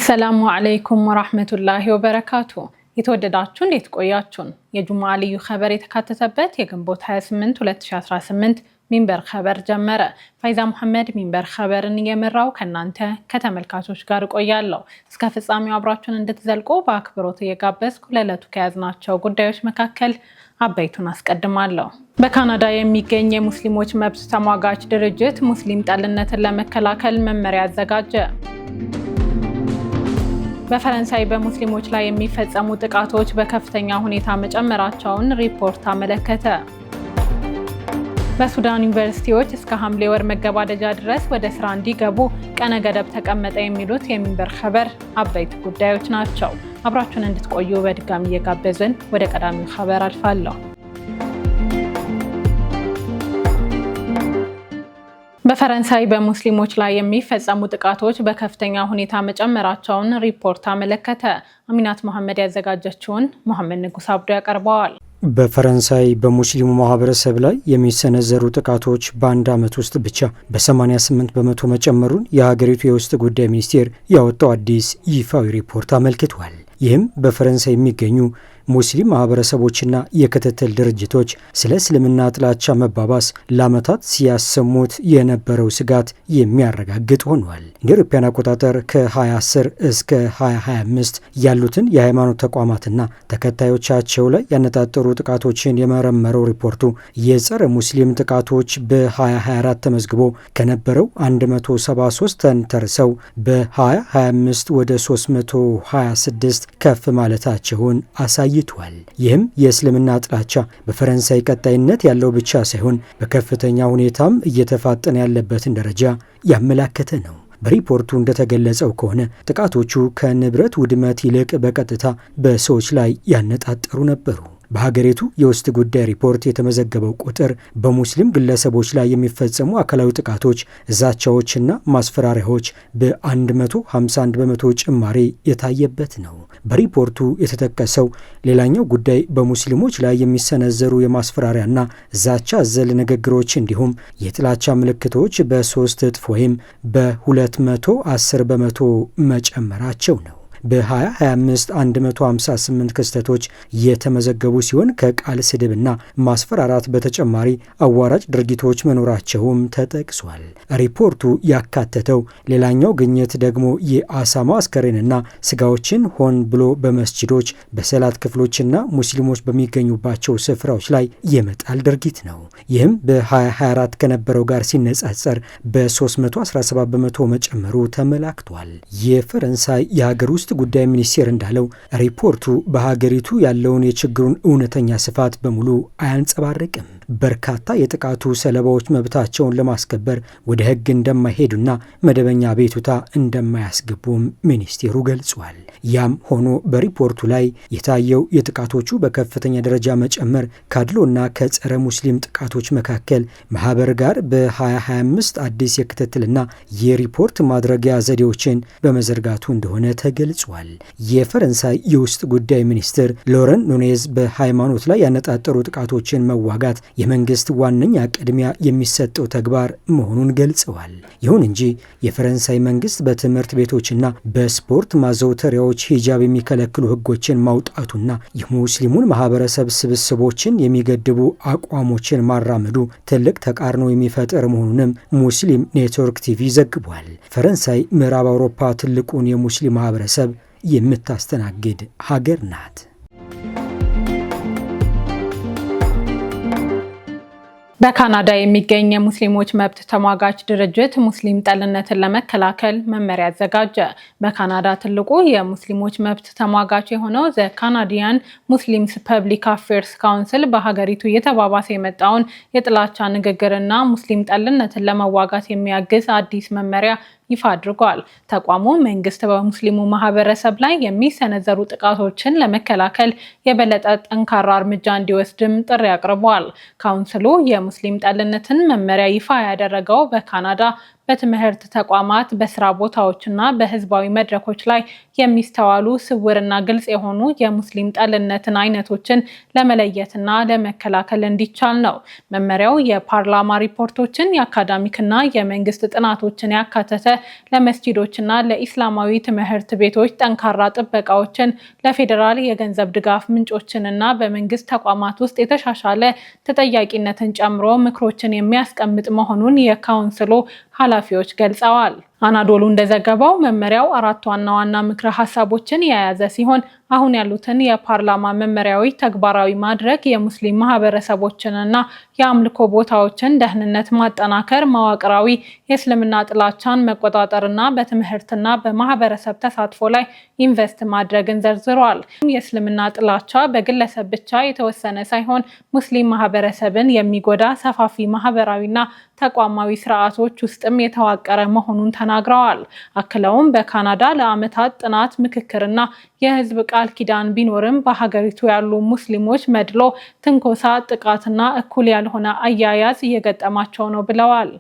አሰላሙ አለይኩም ወራህመቱላሂ ወበረካቱ። የተወደዳችሁ እንዴት ቆያችሁን? የጁሙዓ ልዩ ኸበር የተካተተበት የግንቦት 28 2018 ሚንበር ኸበር ጀመረ። ፋይዛ መሐመድ ሚንበር ኸበርን እየመራው ከናንተ ከተመልካቾች ጋር ቆያለሁ። እስከ ፍጻሜው አብራችሁን እንድትዘልቁ በአክብሮት እየጋበዝኩ ለዕለቱ ከያዝናቸው ጉዳዮች መካከል አበይቱን አስቀድማለሁ። በካናዳ የሚገኝ የሙስሊሞች መብት ተሟጋች ድርጅት ሙስሊም ጠልነትን ለመከላከል መመሪያ አዘጋጀ። በፈረንሳይ በሙስሊሞች ላይ የሚፈጸሙ ጥቃቶች በከፍተኛ ሁኔታ መጨመራቸውን ሪፖርት አመለከተ። በሱዳን ዩኒቨርሲቲዎች እስከ ሐምሌ ወር መገባደጃ ድረስ ወደ ስራ እንዲገቡ ቀነ ገደብ ተቀመጠ። የሚሉት የሚንበር ኸበር አበይት ጉዳዮች ናቸው። አብራችሁን እንድትቆዩ በድጋሚ እየጋበዝን ወደ ቀዳሚው ኸበር አልፋለሁ። በፈረንሳይ በሙስሊሞች ላይ የሚፈጸሙ ጥቃቶች በከፍተኛ ሁኔታ መጨመራቸውን ሪፖርት አመለከተ። አሚናት መሐመድ ያዘጋጀችውን መሐመድ ንጉስ አብዶ ያቀርበዋል። በፈረንሳይ በሙስሊሙ ማህበረሰብ ላይ የሚሰነዘሩ ጥቃቶች በአንድ ዓመት ውስጥ ብቻ በ88 በመቶ መጨመሩን የሀገሪቱ የውስጥ ጉዳይ ሚኒስቴር ያወጣው አዲስ ይፋዊ ሪፖርት አመልክቷል። ይህም በፈረንሳይ የሚገኙ ሙስሊም ማህበረሰቦችና የክትትል ድርጅቶች ስለ እስልምና ጥላቻ መባባስ ለዓመታት ሲያሰሙት የነበረው ስጋት የሚያረጋግጥ ሆኗል። እንደ አውሮፓውያን አቆጣጠር ከ2010 እስከ 2025 ያሉትን የሃይማኖት ተቋማትና ተከታዮቻቸው ላይ ያነጣጠሩ ጥቃቶችን የመረመረው ሪፖርቱ የጸረ ሙስሊም ጥቃቶች በ2024 ተመዝግቦ ከነበረው 173 ተንተርሰው በ2025 ወደ 326 ከፍ ማለታቸውን አሳይቷል። ይህም የእስልምና ጥላቻ በፈረንሳይ ቀጣይነት ያለው ብቻ ሳይሆን በከፍተኛ ሁኔታም እየተፋጠነ ያለበትን ደረጃ ያመላከተ ነው። በሪፖርቱ እንደተገለጸው ከሆነ ጥቃቶቹ ከንብረት ውድመት ይልቅ በቀጥታ በሰዎች ላይ ያነጣጠሩ ነበሩ። በሀገሪቱ የውስጥ ጉዳይ ሪፖርት የተመዘገበው ቁጥር በሙስሊም ግለሰቦች ላይ የሚፈጸሙ አካላዊ ጥቃቶች፣ ዛቻዎችና ማስፈራሪያዎች በ151 በመቶ ጭማሪ የታየበት ነው። በሪፖርቱ የተጠቀሰው ሌላኛው ጉዳይ በሙስሊሞች ላይ የሚሰነዘሩ የማስፈራሪያና ዛቻ አዘል ንግግሮች እንዲሁም የጥላቻ ምልክቶች በ3 እጥፍ ወይም በ210 በመቶ መጨመራቸው ነው። በ2025 158 ክስተቶች የተመዘገቡ ሲሆን ከቃል ስድብና ማስፈራራት በተጨማሪ አዋራጭ ድርጊቶች መኖራቸውም ተጠቅሷል። ሪፖርቱ ያካተተው ሌላኛው ግኝት ደግሞ የአሳማ አስከሬንና ስጋዎችን ሆን ብሎ በመስጂዶች፣ በሰላት ክፍሎችና ሙስሊሞች በሚገኙባቸው ስፍራዎች ላይ የመጣል ድርጊት ነው። ይህም በ2024 ከነበረው ጋር ሲነጻጸር በ317 በመቶ መጨመሩ ተመላክቷል። የፈረንሳይ የሀገር ውስጥ ጉዳይ ሚኒስቴር እንዳለው ሪፖርቱ በሀገሪቱ ያለውን የችግሩን እውነተኛ ስፋት በሙሉ አያንጸባርቅም። በርካታ የጥቃቱ ሰለባዎች መብታቸውን ለማስከበር ወደ ሕግ እንደማይሄዱና መደበኛ ቤቱታ እንደማያስገቡም ሚኒስቴሩ ገልጿል። ያም ሆኖ በሪፖርቱ ላይ የታየው የጥቃቶቹ በከፍተኛ ደረጃ መጨመር ካድሎና ከጸረ ሙስሊም ጥቃቶች መካከል ማህበር ጋር በ2025 አዲስ የክትትልና የሪፖርት ማድረጊያ ዘዴዎችን በመዘርጋቱ እንደሆነ ተገልጿል። የፈረንሳይ የውስጥ ጉዳይ ሚኒስትር ሎረን ኑኔዝ በሃይማኖት ላይ ያነጣጠሩ ጥቃቶችን መዋጋት የመንግስት ዋነኛ ቅድሚያ የሚሰጠው ተግባር መሆኑን ገልጸዋል። ይሁን እንጂ የፈረንሳይ መንግስት በትምህርት ቤቶችና በስፖርት ማዘውተሪያዎች ሂጃብ የሚከለክሉ ህጎችን ማውጣቱና የሙስሊሙን ማህበረሰብ ስብስቦችን የሚገድቡ አቋሞችን ማራመዱ ትልቅ ተቃርኖ የሚፈጥር መሆኑንም ሙስሊም ኔትወርክ ቲቪ ዘግቧል። ፈረንሳይ ምዕራብ አውሮፓ ትልቁን የሙስሊም ማህበረሰብ የምታስተናግድ ሀገር ናት። በካናዳ የሚገኝ የሙስሊሞች መብት ተሟጋች ድርጅት ሙስሊም ጠልነትን ለመከላከል መመሪያ አዘጋጀ። በካናዳ ትልቁ የሙስሊሞች መብት ተሟጋች የሆነው ዘ ካናዲያን ሙስሊምስ ፐብሊክ አፌርስ ካውንስል በሀገሪቱ እየተባባሰ የመጣውን የጥላቻ ንግግርና ሙስሊም ጠልነትን ለመዋጋት የሚያግዝ አዲስ መመሪያ ይፋ አድርጓል። ተቋሙ መንግስት በሙስሊሙ ማህበረሰብ ላይ የሚሰነዘሩ ጥቃቶችን ለመከላከል የበለጠ ጠንካራ እርምጃ እንዲወስድም ጥሪ አቅርቧል። ካውንስሉ የሙስሊም ጠልነትን መመሪያ ይፋ ያደረገው በካናዳ በትምህርት ተቋማት፣ በስራ ቦታዎችና በህዝባዊ መድረኮች ላይ የሚስተዋሉ ስውርና ግልጽ የሆኑ የሙስሊም ጠልነትን አይነቶችን ለመለየትና ለመከላከል እንዲቻል ነው። መመሪያው የፓርላማ ሪፖርቶችን፣ የአካዳሚክና የመንግስት ጥናቶችን ያካተተ፣ ለመስጂዶችና ለኢስላማዊ ትምህርት ቤቶች ጠንካራ ጥበቃዎችን፣ ለፌዴራል የገንዘብ ድጋፍ ምንጮችንና በመንግስት ተቋማት ውስጥ የተሻሻለ ተጠያቂነትን ጨምሮ ምክሮችን የሚያስቀምጥ መሆኑን የካውንስሉ ኃላፊዎች ገልጸዋል። አናዶሉ እንደዘገበው መመሪያው 4 ዋና ዋና ምክረ ሀሳቦችን የያዘ ሲሆን አሁን ያሉትን የፓርላማ መመሪያዎች ተግባራዊ ማድረግ፣ የሙስሊም ማህበረሰቦችንና የአምልኮ ቦታዎችን ደህንነት ማጠናከር፣ መዋቅራዊ የእስልምና ጥላቻን መቆጣጠርና በትምህርትና በማህበረሰብ ተሳትፎ ላይ ኢንቨስት ማድረግን ዘርዝሯል። የእስልምና ጥላቻ በግለሰብ ብቻ የተወሰነ ሳይሆን ሙስሊም ማህበረሰብን የሚጎዳ ሰፋፊ ማህበራዊና ተቋማዊ ስርዓቶች ውስጥም የተዋቀረ መሆኑን ተናግረዋል። አክለውም በካናዳ ለዓመታት ጥናት፣ ምክክርና የህዝብ ቃል ኪዳን ቢኖርም በሀገሪቱ ያሉ ሙስሊሞች መድሎ፣ ትንኮሳ፣ ጥቃትና እኩል ያልሆነ አያያዝ እየገጠማቸው ነው ብለዋል።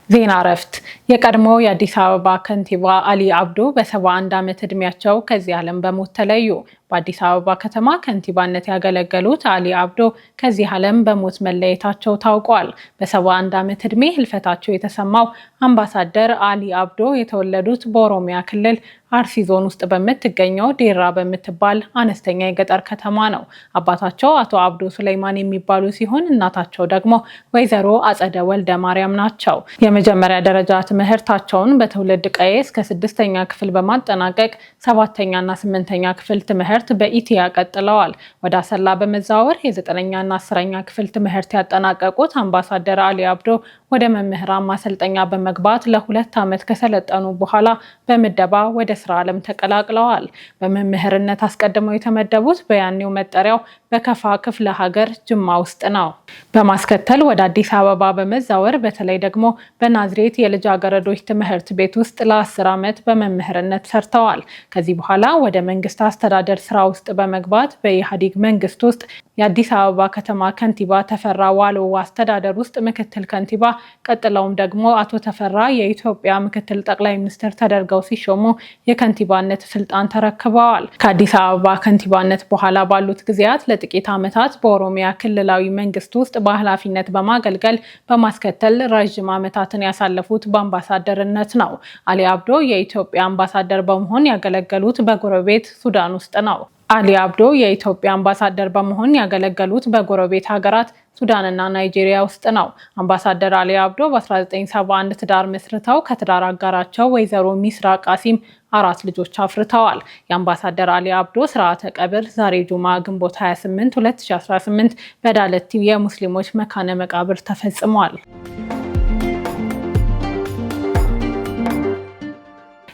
ዜና እረፍት። የቀድሞ የአዲስ አበባ ከንቲባ አሊ አብዶ በ71 ዓመት ዕድሜያቸው ከዚህ ዓለም በሞት ተለዩ። በአዲስ አበባ ከተማ ከንቲባነት ያገለገሉት አሊ አብዶ ከዚህ ዓለም በሞት መለየታቸው ታውቋል። በ71 ዓመት ዕድሜ ህልፈታቸው የተሰማው አምባሳደር አሊ አብዶ የተወለዱት በኦሮሚያ ክልል አርሲ ዞን ውስጥ በምትገኘው ዴራ በምትባል አነስተኛ የገጠር ከተማ ነው። አባታቸው አቶ አብዶ ሱሌይማን የሚባሉ ሲሆን እናታቸው ደግሞ ወይዘሮ አጸደ ወልደ ማርያም ናቸው። የመጀመሪያ ደረጃ ትምህርታቸውን በትውልድ ቀዬ እስከ 6ኛ ክፍል በማጠናቀቅ 7ኛና 8ኛ ክፍል ትምህርት በኢቲያ ቀጥለዋል። ወደ አሰላ በመዛወር የ9ኛና 10ኛ ክፍል ትምህርት ያጠናቀቁት አምባሳደር አሊ አብዶ ወደ መምህራን ማሰልጠኛ በመግባት ለ2 ዓመት ከሰለጠኑ በኋላ በምደባ ወደ ስራ ዓለም ተቀላቅለዋል። በመምህርነት አስቀድመው የተመደቡት በያኔው መጠሪያው በከፋ ክፍለ ሀገር ጅማ ውስጥ ነው። በማስከተል ወደ አዲስ አበባ በመዛወር በተለይ ደግሞ በናዝሬት የልጃገረዶች ትምህርት ቤት ውስጥ ለ10 ዓመት በመምህርነት ሰርተዋል። ከዚህ በኋላ ወደ መንግስት አስተዳደር ስራ ውስጥ በመግባት በኢህአዴግ መንግስት ውስጥ የአዲስ አበባ ከተማ ከንቲባ ተፈራ ዋልዋ አስተዳደር ውስጥ ምክትል ከንቲባ፣ ቀጥለውም ደግሞ አቶ ተፈራ የኢትዮጵያ ምክትል ጠቅላይ ሚኒስትር ተደርገው ሲሾሙ የከንቲባነት ስልጣን ተረክበዋል። ከአዲስ አበባ ከንቲባነት በኋላ ባሉት ጊዜያት ለጥቂት ዓመታት በኦሮሚያ ክልላዊ መንግስት ውስጥ በኃላፊነት በማገልገል በማስከተል ረዥም ዓመታትን ያሳለፉት በአምባሳደርነት ነው። አሊ አብዶ የኢትዮጵያ አምባሳደር በመሆን ያገለገሉት በጎረቤት ሱዳን ውስጥ ነው። አሊ አብዶ የኢትዮጵያ አምባሳደር በመሆን ያገለገሉት በጎረቤት ሀገራት ሱዳንና ናይጄሪያ ውስጥ ነው። አምባሳደር አሊ አብዶ በ1971 ትዳር መስርተው ከትዳር አጋራቸው ወይዘሮ ሚስራ ቃሲም 4 ልጆች አፍርተዋል። የአምባሳደር አሊ አብዶ ስርዓተ ቀብር ዛሬ ጁማ ግንቦት 28 2018 በዳለቲ የሙስሊሞች መካነ መቃብር ተፈጽሟል።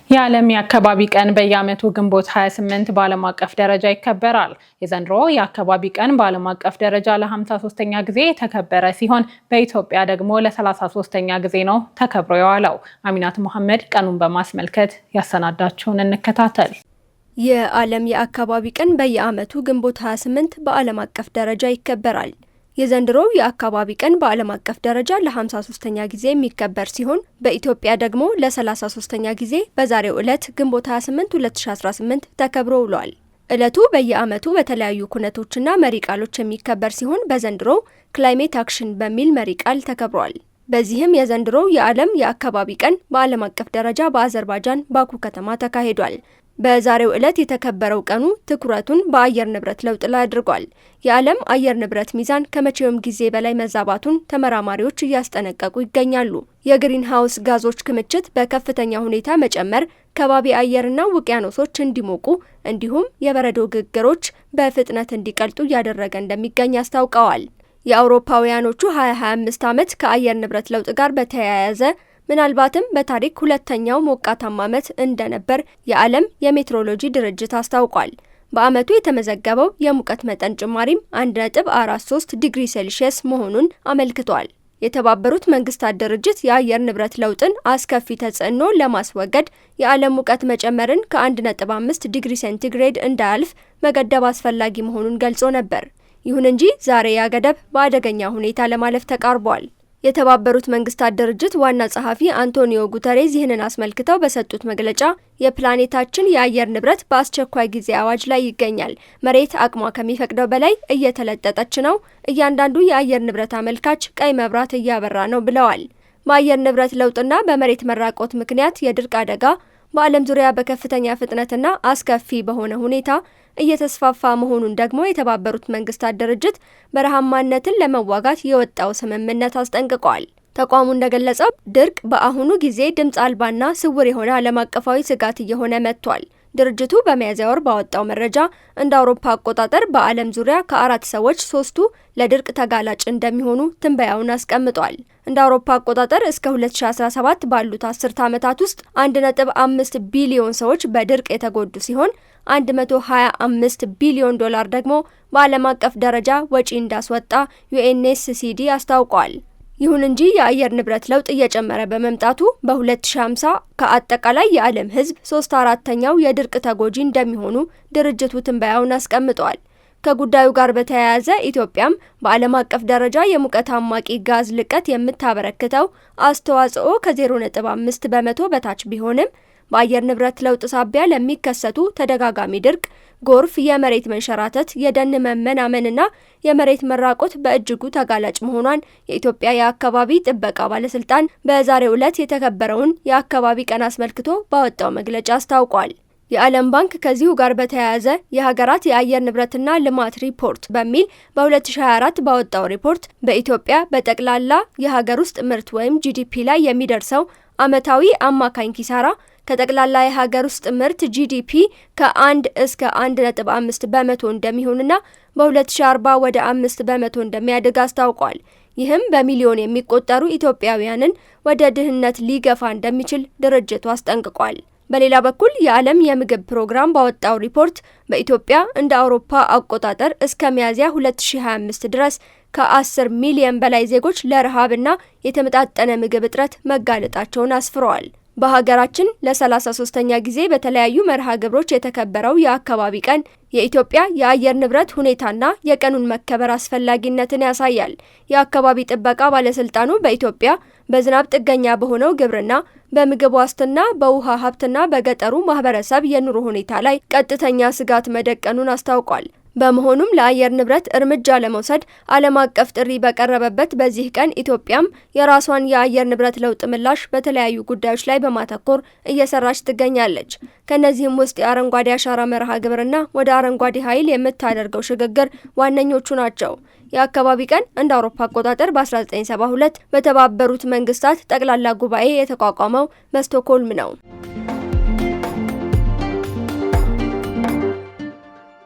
የዓለም የአካባቢ ቀን በየዓመቱ ግንቦት 28 በዓለም አቀፍ ደረጃ ይከበራል። የዘንድሮ የአካባቢ ቀን በዓለም አቀፍ ደረጃ ለ53ኛ ጊዜ የተከበረ ሲሆን በኢትዮጵያ ደግሞ ለ33ኛ ጊዜ ነው ተከብሮ የዋለው። አሚናት መሐመድ ቀኑን በማስመልከት ያሰናዳችውን እንከታተል። የዓለም የአካባቢ ቀን በየዓመቱ ግንቦት 28 በዓለም አቀፍ ደረጃ ይከበራል። የዘንድሮው የአካባቢ ቀን በዓለም አቀፍ ደረጃ ለ53ኛ ጊዜ የሚከበር ሲሆን በኢትዮጵያ ደግሞ ለ33ኛ ጊዜ በዛሬው ዕለት ግንቦት 28 2018 ተከብሮ ውሏል። ዕለቱ በየዓመቱ በተለያዩ ኩነቶችና መሪ ቃሎች የሚከበር ሲሆን በዘንድሮ ክላይሜት አክሽን በሚል መሪ ቃል ተከብሯል። በዚህም የዘንድሮው የዓለም የአካባቢ ቀን በዓለም አቀፍ ደረጃ በአዘርባይጃን ባኩ ከተማ ተካሂዷል። በዛሬው ዕለት የተከበረው ቀኑ ትኩረቱን በአየር ንብረት ለውጥ ላይ አድርጓል። የዓለም አየር ንብረት ሚዛን ከመቼውም ጊዜ በላይ መዛባቱን ተመራማሪዎች እያስጠነቀቁ ይገኛሉ። የግሪን ሃውስ ጋዞች ክምችት በከፍተኛ ሁኔታ መጨመር ከባቢ አየርና ውቅያኖሶች እንዲሞቁ እንዲሁም የበረዶ ግግሮች በፍጥነት እንዲቀልጡ እያደረገ እንደሚገኝ አስታውቀዋል። የአውሮፓውያኖቹ 2025 ዓመት ከአየር ንብረት ለውጥ ጋር በተያያዘ ምናልባትም በታሪክ ሁለተኛው ሞቃታማ ዓመት እንደነበር የዓለም የሜትሮሎጂ ድርጅት አስታውቋል። በዓመቱ የተመዘገበው የሙቀት መጠን ጭማሪም 1.43 ዲግሪ ሴልሺየስ መሆኑን አመልክቷል። የተባበሩት መንግስታት ድርጅት የአየር ንብረት ለውጥን አስከፊ ተጽዕኖ ለማስወገድ የዓለም ሙቀት መጨመርን ከ1.5 ዲግሪ ሴንቲግሬድ እንዳያልፍ መገደብ አስፈላጊ መሆኑን ገልጾ ነበር። ይሁን እንጂ ዛሬ ያ ገደብ በአደገኛ ሁኔታ ለማለፍ ተቃርቧል። የተባበሩት መንግስታት ድርጅት ዋና ጸሐፊ አንቶኒዮ ጉተሬዝ ይህንን አስመልክተው በሰጡት መግለጫ የፕላኔታችን የአየር ንብረት በአስቸኳይ ጊዜ አዋጅ ላይ ይገኛል። መሬት አቅሟ ከሚፈቅደው በላይ እየተለጠጠች ነው። እያንዳንዱ የአየር ንብረት አመልካች ቀይ መብራት እያበራ ነው ብለዋል። በአየር ንብረት ለውጥና በመሬት መራቆት ምክንያት የድርቅ አደጋ በዓለም ዙሪያ በከፍተኛ ፍጥነትና አስከፊ በሆነ ሁኔታ እየተስፋፋ መሆኑን ደግሞ የተባበሩት መንግስታት ድርጅት በረሃማነትን ለመዋጋት የወጣው ስምምነት አስጠንቅቋል። ተቋሙ እንደገለጸው ድርቅ በአሁኑ ጊዜ ድምፅ አልባና ስውር የሆነ ዓለም አቀፋዊ ስጋት እየሆነ መጥቷል። ድርጅቱ በሚያዝያ ወር ባወጣው መረጃ እንደ አውሮፓ አቆጣጠር በዓለም ዙሪያ ከ4 ሰዎች 3ቱ ለድርቅ ተጋላጭ እንደሚሆኑ ትንበያውን አስቀምጧል። እንደ አውሮፓ አቆጣጠር እስከ 2017 ባሉት 10 ዓመታት ውስጥ 1.5 ቢሊዮን ሰዎች በድርቅ የተጎዱ ሲሆን 125 ቢሊዮን ዶላር ደግሞ በዓለም አቀፍ ደረጃ ወጪ እንዳስወጣ ዩኤንኤስሲዲ አስታውቋል። ይሁን እንጂ የአየር ንብረት ለውጥ እየጨመረ በመምጣቱ በ2050 ከአጠቃላይ የዓለም ሕዝብ 3/4ኛው የድርቅ ተጎጂ እንደሚሆኑ ድርጅቱ ትንበያውን አስቀምጧል። ከጉዳዩ ጋር በተያያዘ ኢትዮጵያም በዓለም አቀፍ ደረጃ የሙቀት አማቂ ጋዝ ልቀት የምታበረክተው አስተዋጽኦ ከ0.5 በመቶ በታች ቢሆንም በአየር ንብረት ለውጥ ሳቢያ ለሚከሰቱ ተደጋጋሚ ድርቅ፣ ጎርፍ፣ የመሬት መንሸራተት፣ የደን መመናመንና የመሬት መራቆት በእጅጉ ተጋላጭ መሆኗን የኢትዮጵያ የአካባቢ ጥበቃ ባለስልጣን በዛሬው ዕለት የተከበረውን የአካባቢ ቀን አስመልክቶ ባወጣው መግለጫ አስታውቋል። የዓለም ባንክ ከዚሁ ጋር በተያያዘ የሀገራት የአየር ንብረትና ልማት ሪፖርት በሚል በ2024 ባወጣው ሪፖርት በኢትዮጵያ በጠቅላላ የሀገር ውስጥ ምርት ወይም ጂዲፒ ላይ የሚደርሰው ዓመታዊ አማካኝ ኪሳራ ከጠቅላላ የሀገር ውስጥ ምርት ጂዲፒ ከ1 እስከ 1.5 በመቶ እንደሚሆንና በ2040 ወደ 5 በመቶ እንደሚያድግ አስታውቋል። ይህም በሚሊዮን የሚቆጠሩ ኢትዮጵያውያንን ወደ ድህነት ሊገፋ እንደሚችል ድርጅቱ አስጠንቅቋል። በሌላ በኩል የዓለም የምግብ ፕሮግራም ባወጣው ሪፖርት በኢትዮጵያ እንደ አውሮፓ አቆጣጠር እስከ ሚያዝያ 2025 ድረስ ከ10 ሚሊዮን በላይ ዜጎች ለረሃብና የተመጣጠነ ምግብ እጥረት መጋለጣቸውን አስፍረዋል። በሀገራችን ለ33ኛ ጊዜ በተለያዩ መርሃ ግብሮች የተከበረው የአካባቢ ቀን የኢትዮጵያ የአየር ንብረት ሁኔታና የቀኑን መከበር አስፈላጊነትን ያሳያል። የአካባቢ ጥበቃ ባለስልጣኑ በኢትዮጵያ በዝናብ ጥገኛ በሆነው ግብርና፣ በምግብ ዋስትና፣ በውሃ ሀብትና በገጠሩ ማህበረሰብ የኑሮ ሁኔታ ላይ ቀጥተኛ ስጋት መደቀኑን አስታውቋል። በመሆኑም ለአየር ንብረት እርምጃ ለመውሰድ ዓለም አቀፍ ጥሪ በቀረበበት በዚህ ቀን ኢትዮጵያም የራሷን የአየር ንብረት ለውጥ ምላሽ በተለያዩ ጉዳዮች ላይ በማተኮር እየሰራች ትገኛለች። ከነዚህም ውስጥ የአረንጓዴ አሻራ መርሃ ግብርና ወደ አረንጓዴ ኃይል የምታደርገው ሽግግር ዋነኞቹ ናቸው። የአካባቢ ቀን እንደ አውሮፓ አቆጣጠር በ1972 በተባበሩት መንግስታት ጠቅላላ ጉባኤ የተቋቋመው በስቶክሆልም ነው።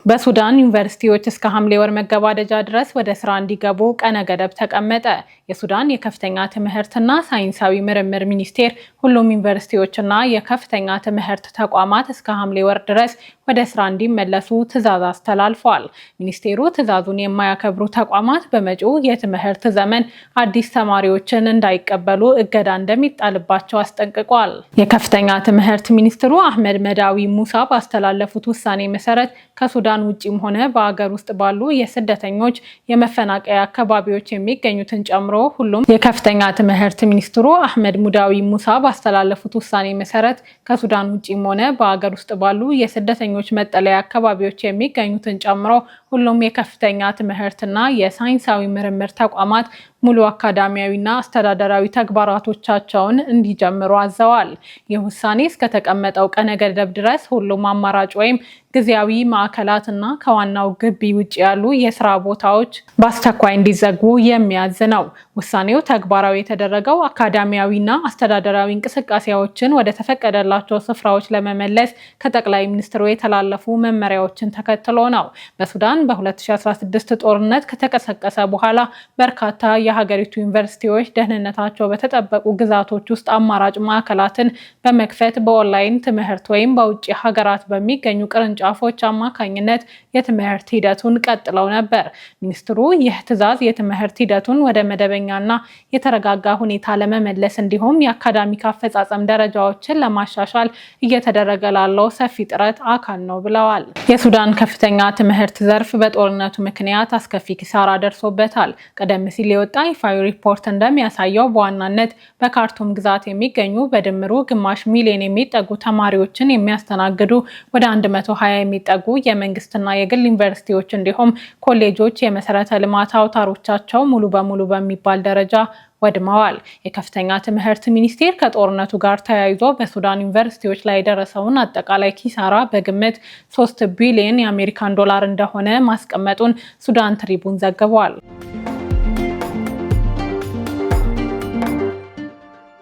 በሱዳን ዩኒቨርሲቲዎች እስከ ሐምሌ ወር መገባደጃ ድረስ ወደ ስራ እንዲገቡ ቀነ ገደብ ተቀመጠ። የሱዳን የከፍተኛ ትምህርትና ሳይንሳዊ ምርምር ሚኒስቴር ሁሉም ዩኒቨርሲቲዎችና የከፍተኛ ትምህርት ተቋማት እስከ ሐምሌ ወር ድረስ ወደ ስራ እንዲመለሱ ትዕዛዝ አስተላልፏል። ሚኒስቴሩ ትዕዛዙን የማያከብሩ ተቋማት በመጪው የትምህርት ዘመን አዲስ ተማሪዎችን እንዳይቀበሉ እገዳ እንደሚጣልባቸው አስጠንቅቋል። የከፍተኛ ትምህርት ሚኒስትሩ አህመድ መዳዊ ሙሳ ባስተላለፉት ውሳኔ መሰረት ከሱዳን ውጪም ሆነ በአገር ውስጥ ባሉ የስደተኞች የመፈናቀያ አካባቢዎች የሚገኙትን ጨምሮ ሁሉም የከፍተኛ ትምህርት ሚኒስትሩ አህመድ ሙዳዊ ሙሳ ባስተላለፉት ውሳኔ መሰረት ከሱዳን ውጪም ሆነ በአገር ውስጥ ባሉ የስደተኞች መጠለያ አካባቢዎች የሚገኙትን ጨምሮ ሁሉም የከፍተኛ ትምህርትና የሳይንሳዊ ምርምር ተቋማት ሙሉ አካዳሚያዊና አስተዳደራዊ ተግባራቶቻቸውን እንዲጀምሩ አዘዋል። ይህ ውሳኔ እስከተቀመጠው ቀነ ገደብ ድረስ ሁሉም አማራጭ ወይም ጊዜያዊ ማዕከላትና ከዋናው ግቢ ውጭ ያሉ የስራ ቦታዎች በአስቸኳይ እንዲዘጉ የሚያዝ ነው። ውሳኔው ተግባራዊ የተደረገው አካዳሚያዊና አስተዳደራዊ እንቅስቃሴዎችን ወደ ተፈቀደላቸው ስፍራዎች ለመመለስ ከጠቅላይ ሚኒስትሩ የተላለፉ መመሪያዎችን ተከትሎ ነው። በሱዳን በ2016 ጦርነት ከተቀሰቀሰ በኋላ በርካታ የሀገሪቱ ዩኒቨርሲቲዎች ደህንነታቸው በተጠበቁ ግዛቶች ውስጥ አማራጭ ማዕከላትን በመክፈት በኦንላይን ትምህርት ወይም በውጭ ሀገራት በሚገኙ ቅርንጫፎች አማካኝነት የትምህርት ሂደቱን ቀጥለው ነበር። ሚኒስትሩ ይህ ትዕዛዝ የትምህርት ሂደቱን ወደ መደበኛና የተረጋጋ ሁኔታ ለመመለስ እንዲሁም የአካዳሚክ አፈጻጸም ደረጃዎችን ለማሻሻል እየተደረገ ላለው ሰፊ ጥረት አካል ነው ብለዋል። የሱዳን ከፍተኛ ትምህርት ዘርፍ በጦርነቱ ምክንያት አስከፊ ኪሳራ ደርሶበታል። ቀደም ሲል የወጣ ይፋዊ ሪፖርት እንደሚያሳየው በዋናነት በካርቱም ግዛት የሚገኙ በድምሩ ግማሽ ሚሊዮን የሚጠጉ ተማሪዎችን የሚያስተናግዱ ወደ 120 የሚጠጉ የመንግስትና የግል ዩኒቨርሲቲዎች እንዲሁም ኮሌጆች የመሰረተ ልማት አውታሮቻቸው ሙሉ በሙሉ በሚባል ደረጃ ወድመዋል። የከፍተኛ ትምህርት ሚኒስቴር ከጦርነቱ ጋር ተያይዞ በሱዳን ዩኒቨርሲቲዎች ላይ የደረሰውን አጠቃላይ ኪሳራ በግምት 3 ቢሊዮን የአሜሪካን ዶላር እንደሆነ ማስቀመጡን ሱዳን ትሪቡን ዘግቧል።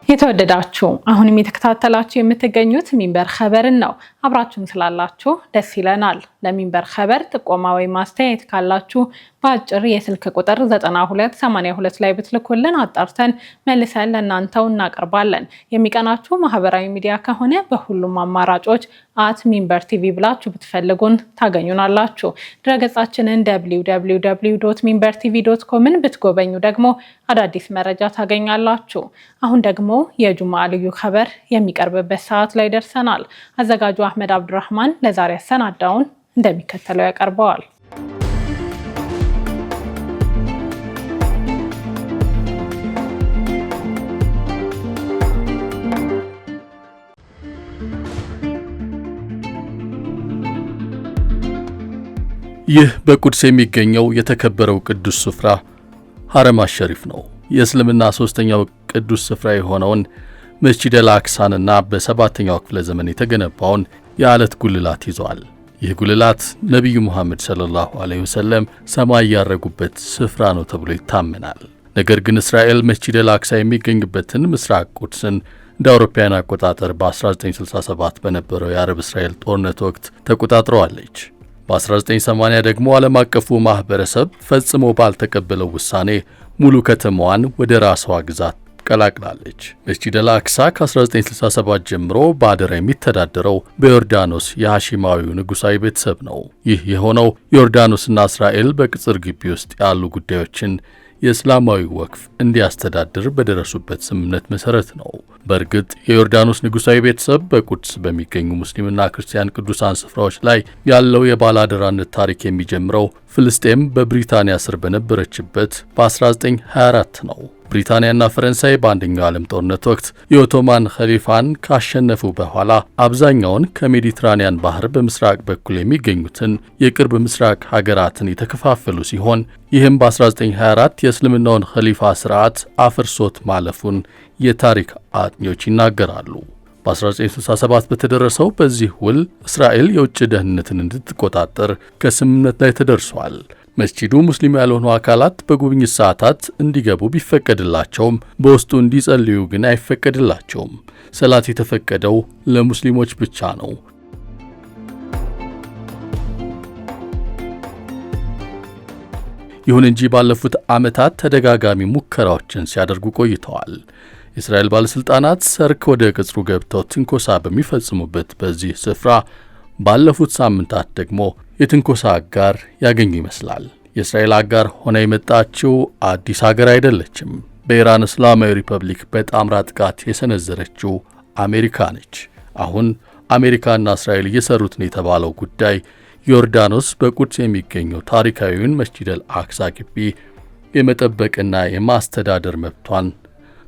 የተወደዳችሁ አሁንም የተከታተላችሁ የምትገኙት ሚንበር ኸበርን ነው። አብራችሁን ስላላችሁ ደስ ይለናል። ለሚንበር ኸበር ጥቆማ ወይ ማስተያየት ካላችሁ በአጭር የስልክ ቁጥር 9282 ላይ ብትልኩልን አጣርተን መልሰን ለእናንተው እናቀርባለን። የሚቀናችሁ ማህበራዊ ሚዲያ ከሆነ በሁሉም አማራጮች @ሚንበር ቲቪ ብላችሁ ብትፈልጉን ታገኙናላችሁ። ድረገጻችንን www.minbertv.com ብትጎበኙ ደግሞ አዳዲስ መረጃ ታገኛላችሁ። አሁን ደግሞ የጁምዓ ልዩ ኸበር የሚቀርብበት ሰዓት ላይ ደርሰናል። አዘጋጁ አህመድ አብዱራህማን ለዛሬ ያሰናዳውን እንደሚከተለው ያቀርበዋል። ይህ በቁድስ የሚገኘው የተከበረው ቅዱስ ስፍራ ሐረም አሸሪፍ ነው። የእስልምና ሶስተኛው ቅዱስ ስፍራ የሆነውን መስጂድ አልአክሳንና በ7ኛው ክፍለ ዘመን የተገነባውን የአለት ጉልላት ይዟል። ይህ ጉልላት ነብዩ መሐመድ ሰለላሁ ዐለይሂ ወሰለም ሰማይ ያረጉበት ስፍራ ነው ተብሎ ይታመናል። ነገር ግን እስራኤል መስጂድ አልአክሳ የሚገኝበትን ምስራቅ ቁድስን እንደ አውሮፓውያን አቆጣጠር በ1967 በነበረው የአረብ እስራኤል ጦርነት ወቅት ተቆጣጥረዋለች። በ1980 ደግሞ ዓለም አቀፉ ማህበረሰብ ፈጽሞ ባልተቀበለው ውሳኔ ሙሉ ከተማዋን ወደ ራሷ ግዛት ቀላቅላለች። መስጂድ አልአክሳ ከ1967 ጀምሮ በአደራ የሚተዳደረው በዮርዳኖስ የሐሺማዊው ንጉሳዊ ቤተሰብ ነው። ይህ የሆነው ዮርዳኖስና እስራኤል በቅጽር ግቢ ውስጥ ያሉ ጉዳዮችን የእስላማዊ ወክፍ እንዲያስተዳድር በደረሱበት ስምምነት መሰረት ነው። በእርግጥ የዮርዳኖስ ንጉሳዊ ቤተሰብ በቁድስ በሚገኙ ሙስሊምና ክርስቲያን ቅዱሳን ስፍራዎች ላይ ያለው የባላደራነት ታሪክ የሚጀምረው ፍልስጤም በብሪታንያ ስር በነበረችበት በ1924 ነው። ብሪታንያና ፈረንሳይ በአንደኛው ዓለም ጦርነት ወቅት የኦቶማን ኸሊፋን ካሸነፉ በኋላ አብዛኛውን ከሜዲትራኒያን ባህር በምስራቅ በኩል የሚገኙትን የቅርብ ምስራቅ ሀገራትን የተከፋፈሉ ሲሆን ይህም በ1924 የእስልምናውን ኸሊፋ ስርዓት አፍርሶት ማለፉን የታሪክ አጥኚዎች ይናገራሉ። በ1967 በተደረሰው በዚህ ውል እስራኤል የውጭ ደህንነትን እንድትቆጣጠር ከስምምነት ላይ ተደርሷል። መስጂዱ ሙስሊም ያልሆኑ አካላት በጉብኝት ሰዓታት እንዲገቡ ቢፈቀድላቸውም በውስጡ እንዲጸልዩ ግን አይፈቀድላቸውም። ሰላት የተፈቀደው ለሙስሊሞች ብቻ ነው። ይሁን እንጂ ባለፉት ዓመታት ተደጋጋሚ ሙከራዎችን ሲያደርጉ ቆይተዋል። የእስራኤል ባለስልጣናት ሰርክ ወደ ቅጽሩ ገብተው ትንኮሳ በሚፈጽሙበት በዚህ ስፍራ ባለፉት ሳምንታት ደግሞ የትንኮሳ አጋር ያገኙ ይመስላል። የእስራኤል አጋር ሆና የመጣችው አዲስ ሀገር አይደለችም። በኢራን እስላማዊ ሪፐብሊክ በጣምራ ጥቃት የሰነዘረችው አሜሪካ ነች። አሁን አሜሪካና እስራኤል እየሰሩት ነው የተባለው ጉዳይ ዮርዳኖስ በቁድስ የሚገኘው ታሪካዊውን መስጂድ አልአክሳ ግቢ የመጠበቅና የማስተዳደር መብቷን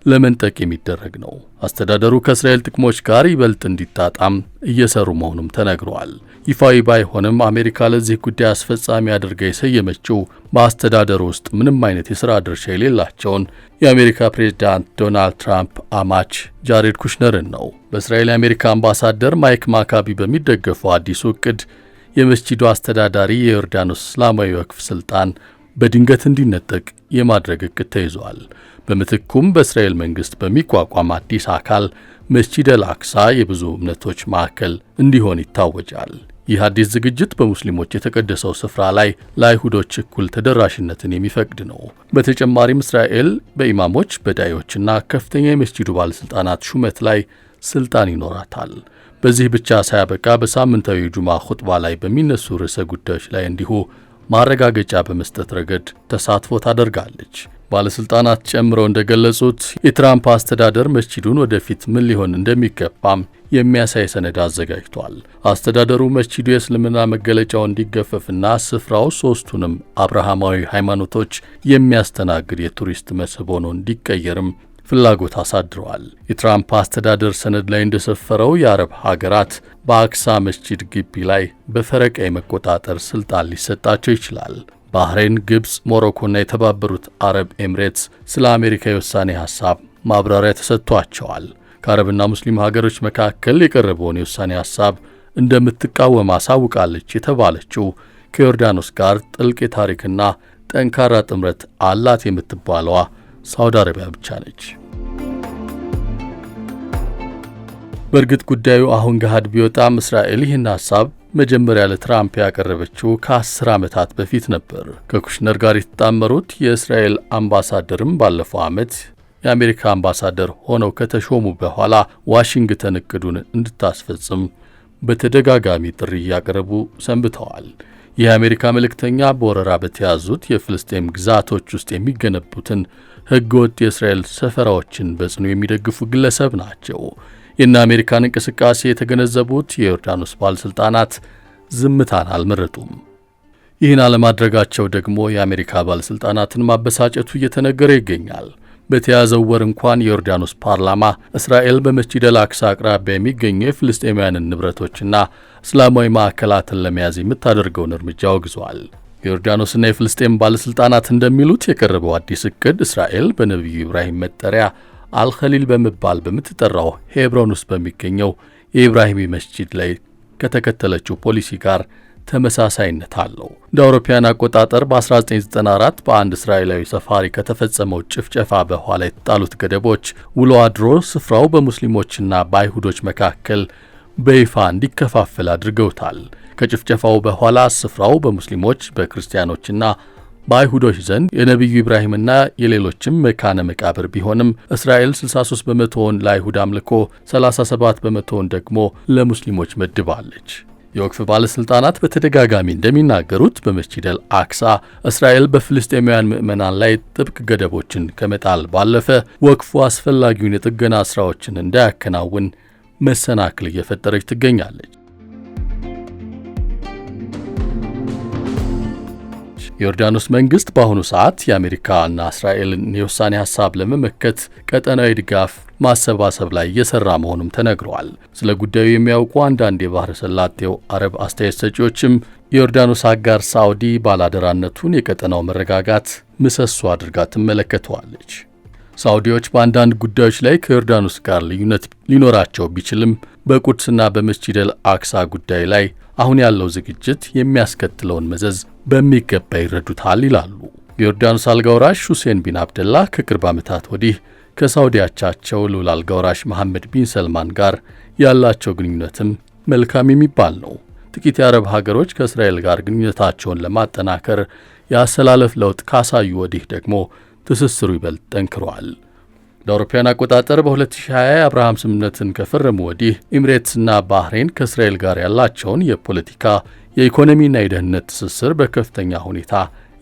ለመንጠቅ የሚደረግ ነው። አስተዳደሩ ከእስራኤል ጥቅሞች ጋር ይበልጥ እንዲጣጣም እየሰሩ መሆኑም ተነግሯል። ይፋዊ ባይሆንም አሜሪካ ለዚህ ጉዳይ አስፈጻሚ አድርጋ የሰየመችው በአስተዳደሩ ውስጥ ምንም አይነት የሥራ ድርሻ የሌላቸውን የአሜሪካ ፕሬዝዳንት ዶናልድ ትራምፕ አማች ጃሬድ ኩሽነርን ነው። በእስራኤል የአሜሪካ አምባሳደር ማይክ ማካቢ በሚደገፈው አዲሱ ዕቅድ የመስጂዱ አስተዳዳሪ የዮርዳኖስ እስላማዊ ወክፍ ስልጣን በድንገት እንዲነጠቅ የማድረግ ዕቅድ ተይዟል። በምትኩም በእስራኤል መንግስት በሚቋቋም አዲስ አካል መስጂድ አልአክሳ የብዙ እምነቶች ማዕከል እንዲሆን ይታወጃል። ይህ አዲስ ዝግጅት በሙስሊሞች የተቀደሰው ስፍራ ላይ ለአይሁዶች እኩል ተደራሽነትን የሚፈቅድ ነው። በተጨማሪም እስራኤል በኢማሞች በዳዮችና ከፍተኛ የመስጂዱ ባለሥልጣናት ሹመት ላይ ስልጣን ይኖራታል። በዚህ ብቻ ሳያበቃ በሳምንታዊ ጁማ ኹጥባ ላይ በሚነሱ ርዕሰ ጉዳዮች ላይ እንዲሁ ማረጋገጫ በመስጠት ረገድ ተሳትፎ ታደርጋለች። ባለሥልጣናት ጨምረው እንደገለጹት የትራምፕ አስተዳደር መስጂዱን ወደፊት ምን ሊሆን እንደሚገባም የሚያሳይ ሰነድ አዘጋጅቷል። አስተዳደሩ መስጂዱ የእስልምና መገለጫው እንዲገፈፍና ስፍራው ሦስቱንም አብርሃማዊ ሃይማኖቶች የሚያስተናግድ የቱሪስት መስህብ ሆኖ እንዲቀየርም ፍላጎት አሳድረዋል። የትራምፕ አስተዳደር ሰነድ ላይ እንደሰፈረው የአረብ ሀገራት በአክሳ መስጂድ ግቢ ላይ በፈረቃ የመቆጣጠር ስልጣን ሊሰጣቸው ይችላል። ባህሬን፣ ግብፅ፣ ሞሮኮና የተባበሩት አረብ ኤምሬትስ ስለ አሜሪካ የውሳኔ ሐሳብ ማብራሪያ ተሰጥቷቸዋል። ከአረብና ሙስሊም ሀገሮች መካከል የቀረበውን የውሳኔ ሐሳብ እንደምትቃወም አሳውቃለች የተባለችው ከዮርዳኖስ ጋር ጥልቅ የታሪክና ጠንካራ ጥምረት አላት የምትባለዋ ሳውዲ አረቢያ ብቻ ነች። በእርግጥ ጉዳዩ አሁን ገሃድ ቢወጣም እስራኤል ይህን ሐሳብ መጀመሪያ ለትራምፕ ያቀረበችው ከ10 ዓመታት በፊት ነበር። ከኩሽነር ጋር የተጣመሩት የእስራኤል አምባሳደርም ባለፈው ዓመት የአሜሪካ አምባሳደር ሆነው ከተሾሙ በኋላ ዋሽንግተን እቅዱን እንድታስፈጽም በተደጋጋሚ ጥሪ እያቀረቡ ሰንብተዋል። ይህ የአሜሪካ መልእክተኛ በወረራ በተያዙት የፍልስጤም ግዛቶች ውስጥ የሚገነቡትን ሕገወጥ የእስራኤል ሰፈራዎችን በጽኑ የሚደግፉ ግለሰብ ናቸው። የእነ አሜሪካን እንቅስቃሴ የተገነዘቡት የዮርዳኖስ ባለሥልጣናት ዝምታን አልመረጡም። ይህን አለማድረጋቸው ደግሞ የአሜሪካ ባለሥልጣናትን ማበሳጨቱ እየተነገረ ይገኛል። በተያዘው ወር እንኳን የዮርዳኖስ ፓርላማ እስራኤል በመስጂድ አልአክሳ አቅራቢያ የሚገኙ የፍልስጤማውያንን ንብረቶችና እስላማዊ ማዕከላትን ለመያዝ የምታደርገውን እርምጃ አውግዟል። የዮርዳኖስና የፍልስጤም ባለሥልጣናት እንደሚሉት የቀረበው አዲስ እቅድ እስራኤል በነቢዩ ኢብራሂም መጠሪያ አልኸሊል በመባል በምትጠራው ሄብሮን ውስጥ በሚገኘው የኢብራሂሚ መስጂድ ላይ ከተከተለችው ፖሊሲ ጋር ተመሳሳይነት አለው። እንደ አውሮፓውያን አቆጣጠር በ1994 በአንድ እስራኤላዊ ሰፋሪ ከተፈጸመው ጭፍጨፋ በኋላ የተጣሉት ገደቦች ውሎ አድሮ ስፍራው በሙስሊሞችና በአይሁዶች መካከል በይፋ እንዲከፋፈል አድርገውታል። ከጭፍጨፋው በኋላ ስፍራው በሙስሊሞች በክርስቲያኖችና በአይሁዶች ዘንድ የነቢዩ ኢብራሂምና የሌሎችም መካነ መቃብር ቢሆንም እስራኤል 63 በመቶውን ለአይሁድ አምልኮ 37 በመቶውን ደግሞ ለሙስሊሞች መድባለች። የወቅፍ ባለሥልጣናት በተደጋጋሚ እንደሚናገሩት በመስጂድ አልአክሳ እስራኤል በፍልስጤማውያን ምዕመናን ላይ ጥብቅ ገደቦችን ከመጣል ባለፈ ወቅፉ አስፈላጊውን የጥገና ሥራዎችን እንዳያከናውን መሰናክል እየፈጠረች ትገኛለች። የዮርዳኖስ መንግስት በአሁኑ ሰዓት የአሜሪካና እስራኤልን የውሳኔ ሐሳብ ለመመከት ቀጠናዊ ድጋፍ ማሰባሰብ ላይ እየሰራ መሆኑም ተነግሯል። ስለ ጉዳዩ የሚያውቁ አንዳንድ የባህረ ሰላጤው አረብ አስተያየት ሰጪዎችም የዮርዳኖስ አጋር ሳዑዲ ባላደራነቱን የቀጠናው መረጋጋት ምሰሶ አድርጋ ትመለከተዋለች። ሳዑዲዎች በአንዳንድ ጉዳዮች ላይ ከዮርዳኖስ ጋር ልዩነት ሊኖራቸው ቢችልም በቁድስና በመስጂድ አልአክሳ ጉዳይ ላይ አሁን ያለው ዝግጅት የሚያስከትለውን መዘዝ በሚገባ ይረዱታል ይላሉ። የዮርዳኖስ አልጋ ወራሽ ሁሴን ቢን አብደላህ ከቅርብ ዓመታት ወዲህ ከሳዑዲ አቻቸው ልዑል አልጋ ወራሽ መሐመድ ቢን ሰልማን ጋር ያላቸው ግንኙነትም መልካም የሚባል ነው። ጥቂት የአረብ ሀገሮች ከእስራኤል ጋር ግንኙነታቸውን ለማጠናከር የአሰላለፍ ለውጥ ካሳዩ ወዲህ ደግሞ ትስስሩ ይበልጥ ጠንክሯል። ለአውሮፓውያን አቆጣጠር በ2020 የአብርሃም ስምምነትን ከፈረሙ ወዲህ ኤሚሬትስና ባህሬን ከእስራኤል ጋር ያላቸውን የፖለቲካ የኢኮኖሚና የደህንነት ትስስር በከፍተኛ ሁኔታ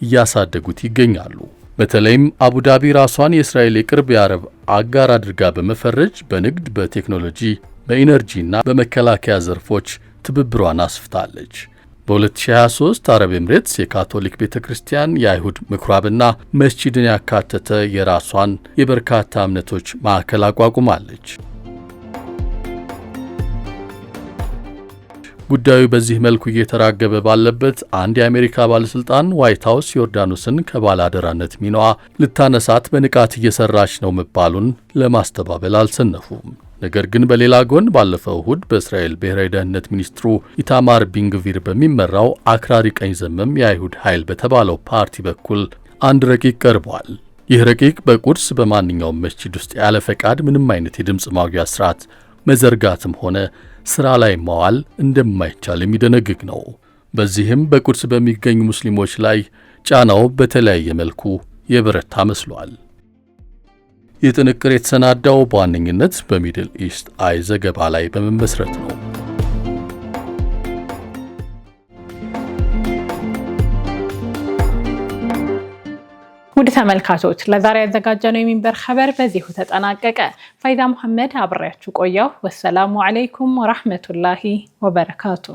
እያሳደጉት ይገኛሉ። በተለይም አቡዳቢ ራሷን የእስራኤል የቅርብ የአረብ አጋር አድርጋ በመፈረጅ በንግድ፣ በቴክኖሎጂ፣ በኢነርጂና በመከላከያ ዘርፎች ትብብሯን አስፍታለች። በ2023 አረብ ኤሚሬትስ የካቶሊክ ቤተ ክርስቲያን የአይሁድ ምኩራብና መስጂድን ያካተተ የራሷን የበርካታ እምነቶች ማዕከል አቋቁማለች። ጉዳዩ በዚህ መልኩ እየተራገበ ባለበት አንድ የአሜሪካ ባለሥልጣን ዋይት ሃውስ ዮርዳኖስን ከባላደራነት ሚናዋ ልታነሳት በንቃት እየሰራች ነው መባሉን ለማስተባበል አልሰነፉም። ነገር ግን በሌላ ጎን ባለፈው እሁድ በእስራኤል ብሔራዊ ደህንነት ሚኒስትሩ ኢታማር ቢንግቪር በሚመራው አክራሪ ቀኝ ዘመም የአይሁድ ኃይል በተባለው ፓርቲ በኩል አንድ ረቂቅ ቀርቧል። ይህ ረቂቅ በቁድስ በማንኛውም መስጂድ ውስጥ ያለ ፈቃድ ምንም አይነት የድምፅ ማጉያ ስርዓት መዘርጋትም ሆነ ስራ ላይ ማዋል እንደማይቻል የሚደነግግ ነው። በዚህም በቁድስ በሚገኙ ሙስሊሞች ላይ ጫናው በተለያየ መልኩ የበረታ መስሏል። ይህ ጥንቅር የተሰናዳው በዋነኝነት በሚድል ኢስት አይ ዘገባ ላይ በመመስረት ነው። ውድ ተመልካቾች ለዛሬ ያዘጋጀነው የሚንበር ኸበር በዚሁ ተጠናቀቀ። ፋይዛ መሐመድ አብሬያችሁ ቆየሁ። ወሰላሙ አለይኩም ወራህመቱላሂ ወበረካቱ።